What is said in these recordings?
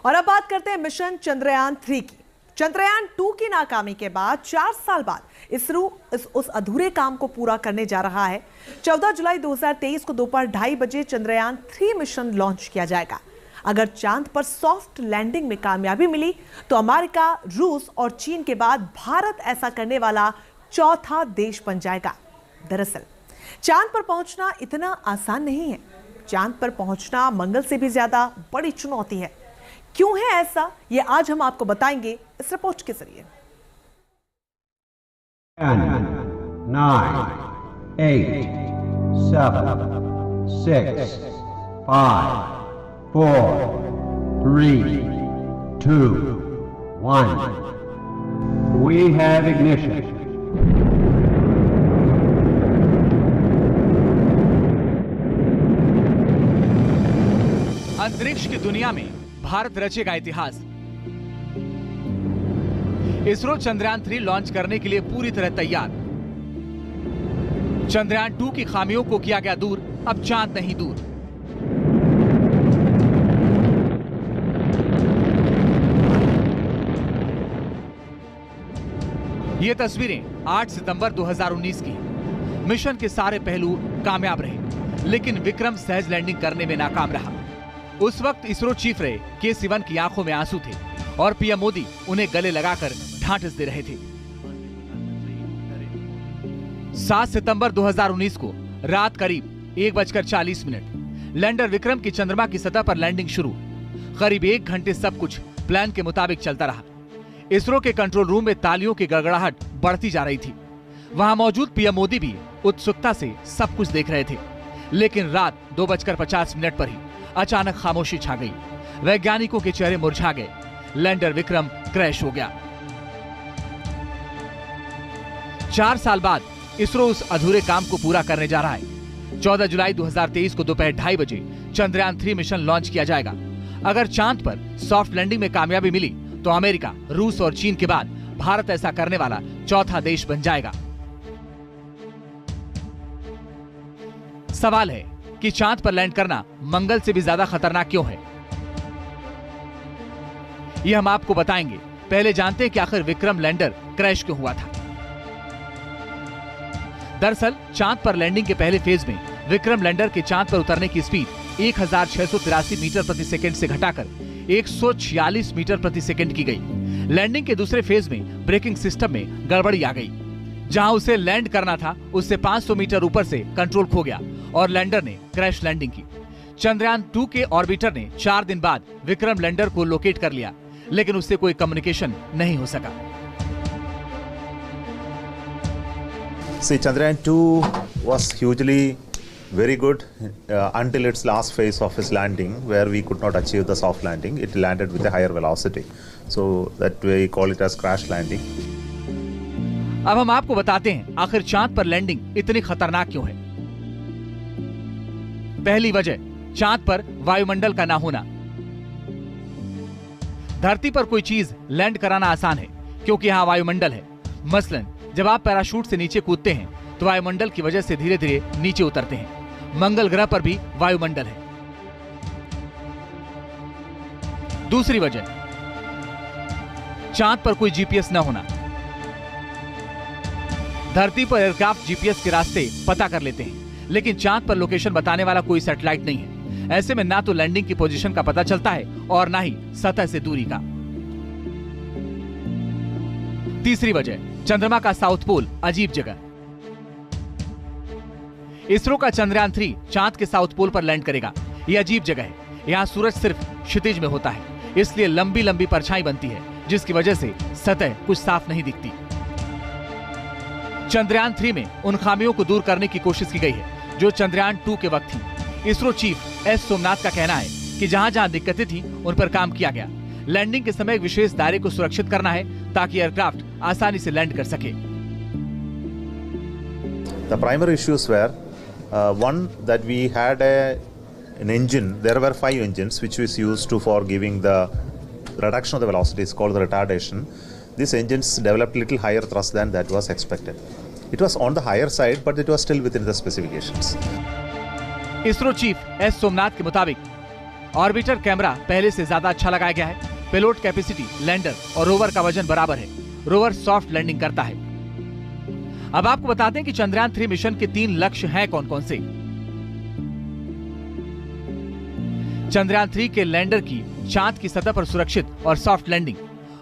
और अब बात करते हैं मिशन चंद्रयान 3 की। चंद्रयान 2 की नाकामी के बाद 4 साल बाद इसरो उस अधूरे काम को पूरा करने जा रहा है। 14 जुलाई 2023 को दोपहर 2:30 बजे चंद्रयान 3 मिशन लॉन्च किया जाएगा। अगर चांद पर सॉफ्ट लैंडिंग में कामयाबी मिली तो अमेरिका, रूस और चीन के बाद भारत ऐसा करने वाला चौथा देश बन जाएगा। दरअसल चांद पर पहुंचना इतना आसान नहीं है। चांद पर पहुंचना मंगल से भी ज्यादा बड़ी चुनौती है। क्यों है ऐसा, ये आज हम आपको बताएंगे इस रिपोर्ट के जरिए। 10, 9, 8, 7, 6, 5, 4, 3, 2, 1. We have ignition. अंतरिक्ष की दुनिया में भारत रचेगा इतिहास। इसरो चंद्रयान 3 लॉन्च करने के लिए पूरी तरह तैयार। चंद्रयान 2 की खामियों को किया गया दूर, अब चांद नहीं दूर। ये तस्वीरें 8 सितंबर 2019 की। मिशन के सारे पहलू कामयाब रहे, लेकिन विक्रम सहज लैंडिंग करने में नाकाम रहा। उस वक्त इसरो चीफ रहे के सिवन की आंखों में आंसू थे और पीएम मोदी उन्हें गले लगाकर ढांढस दे रहे थे। 7 सितंबर 2019 को रात करीब 1:40 लैंडर विक्रम की चंद्रमा की सतह पर लैंडिंग शुरू। करीब 1 घंटे सब कुछ प्लान के मुताबिक चलता रहा। इसरो के कंट्रोल रूम में तालियों की गड़गड़ाहट बढ़ती जा रही थी। वहां मौजूद पीएम मोदी भी उत्सुकता से सब कुछ देख रहे थे। लेकिन रात 2:50 पर ही अचानक खामोशी छा गई। वैज्ञानिकों के चेहरे मुरझा गए। लैंडर विक्रम क्रैश हो गया। 4 साल बाद इसरो उस अधूरे काम को पूरा करने जा रहा है। 14 जुलाई 2023 को दोपहर 2:30 बजे चंद्रयान 3 मिशन लॉन्च किया जाएगा। अगर चांद पर सॉफ्ट लैंडिंग में कामयाबी मिली तो अमेरिका, रूस और चीन के बाद भारत ऐसा करने वाला चौथा देश बन जाएगा। सवाल है कि चांद पर लैंड करना मंगल से भी ज्यादा खतरनाक क्यों है? यह हम आपको बताएंगे। पहले जानते हैं कि आखिर विक्रम लैंडर क्रैश क्यों हुआ था। दरअसल चांद पर लैंडिंग के पहले फेज में विक्रम लैंडर के चांद पर उतरने की स्पीड 1683 मीटर प्रति सेकंड से घटाकर 146 मीटर प्रति सेकंड की गई। लैंडिंग के दूसरे फेज में ब्रेकिंग सिस्टम में गड़बड़ी आ गई। जहां उसे लैंड करना था उससे 500 मीटर ऊपर से कंट्रोल खो गया और लैंडर ने क्रैश लैंडिंग की। चंद्रयान 2 के ऑर्बिटर ने 4 दिन बाद विक्रम लैंडर को लोकेट कर लिया, लेकिन उससे कोई कम्युनिकेशन नहीं हो सका। See, Chandrayaan 2 was hugely very good until its last phase of its landing, where we could not achieve the soft landing. It landed with a higher velocity, so that we call it as crash landing. अब हम आपको बताते हैं आखिर चांद पर landing इतनी खतरनाक क्यों है। पहली वजह, चांद पर वायुमंडल का ना होना। धरती पर कोई चीज लैंड कराना आसान है क्योंकि यहाँ वायुमंडल है। मसलन जब आप पैराशूट से नीचे कूदते हैं तो वायुमंडल की वजह से धीरे धीरे नीचे उतरते हैं। मंगल ग्रह पर भी वायुमंडल है। दूसरी वजह, चांद पर कोई जीपीएस न होना। धरती पर एयरक्राफ्ट जीपीएस के रास्ते पता कर लेते हैं, लेकिन चांद पर लोकेशन बताने वाला कोई सैटेलाइट नहीं है। ऐसे में ना तो लैंडिंग की पोजीशन का पता चलता है और ना ही सतह से दूरी का। तीसरी वजह, चंद्रमा का साउथ पोल अजीब जगह। इसरो का चंद्रयान 3 चांद के साउथ पोल पर लैंड करेगा। यह अजीब जगह है। यहाँ सूरज सिर्फ क्षितिज में होता है, इसलिए लंबी लंबी परछाई बनती है, जिसकी वजह से सतह कुछ साफ नहीं दिखती। चंद्रयान 3 में उन खामियों को दूर करने की कोशिश की गई है जो चंद्रयान 2 के वक्त थी। इसरो चीफ एस सोमनाथ का कहना है कि जहां जहां दिक्कतें थी उन पर काम किया गया। लैंडिंग के समय एक विशेष दायरे को सुरक्षित करना है ताकि एयरक्राफ्ट आसानी से लैंड कर सके। The primary issues were one, that we had an engine. There were 5 engines which was used for giving the reduction of the velocity. It's called the retardation. These engines developed little higher thrust than that was expected. It was on the higher side, but it was still within the specifications. ISRO chief S Somnath के मुताबिक orbiter camera पहले से ज्यादा अच्छा लगाया गया है। Payload capacity, lander और रोवर का वजन बराबर है। रोवर सॉफ्ट लैंडिंग करता है। अब आपको बताते हैं कि चंद्रयान 3 मिशन के 3 लक्ष्य हैं कौन कौन से। चंद्रयान 3 के लैंडर की चांद की सतह पर सुरक्षित और सॉफ्ट लैंडिंग,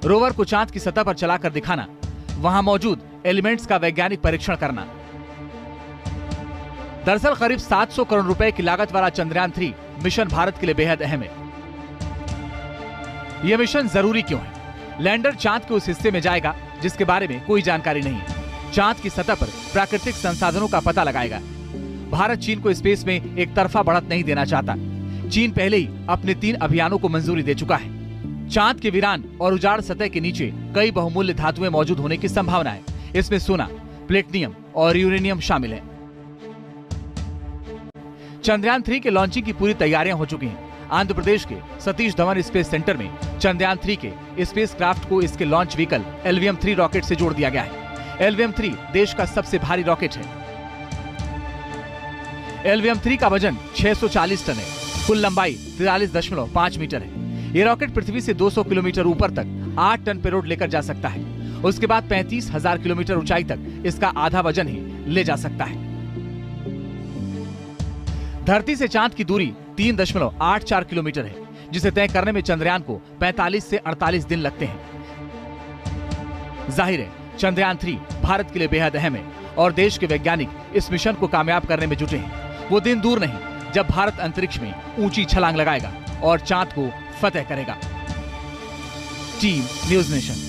रोवर को चांद की सतह पर चलाकर दिखाना, वहां मौजूद एलिमेंट्स का वैज्ञानिक परीक्षण करना। दरअसल करीब 700 करोड़ रुपए की लागत वाला चंद्रयान 3 मिशन भारत के लिए बेहद अहम है। यह मिशन जरूरी क्यों है? लैंडर चांद के उस हिस्से में जाएगा जिसके बारे में कोई जानकारी नहीं है। चांद की सतह पर प्राकृतिक संसाधनों का पता लगाएगा। भारत चीन को स्पेस में एक तरफा बढ़त नहीं देना चाहता। चीन पहले ही अपने 3 अभियानों को मंजूरी दे चुका है। चांद के वीरान और उजाड़ सतह के नीचे कई बहुमूल्य धातुएं मौजूद होने की संभावना है। इसमें सोना, प्लेटिनियम और यूरेनियम शामिल है। चंद्रयान 3 के लॉन्चिंग की पूरी तैयारियां हो चुकी हैं। आंध्र प्रदेश के सतीश धवन स्पेस सेंटर में चंद्रयान 3 के स्पेसक्राफ्ट को इसके लॉन्च व्हीकल LVM-3 रॉकेट से जोड़ दिया गया है। LVM-3 देश का सबसे भारी रॉकेट है। LVM-3 का वजन 640 टन है। कुल लंबाई 43.5 मीटर है। ये रॉकेट पृथ्वी से 200 किलोमीटर ऊपर तक 8 टन पेलोड लेकर जा सकता है। उसके बाद 35,000 किलोमीटर ऊंचाई तक इसका आधा वजन ही ले जा सकता है। धरती से चांद की दूरी 3.84 किलोमीटर है, जिसे तय करने में चंद्रयान को 45 से 48 दिन लगते हैं। जाहिर है चंद्रयान 3 भारत के लिए बेहद अहम है और देश के वैज्ञानिक इस मिशन को कामयाब करने में जुटे हैं। वो दिन दूर नहीं जब भारत अंतरिक्ष में ऊंची छलांग लगाएगा और चांद को फतेह करेगा। Team news nation.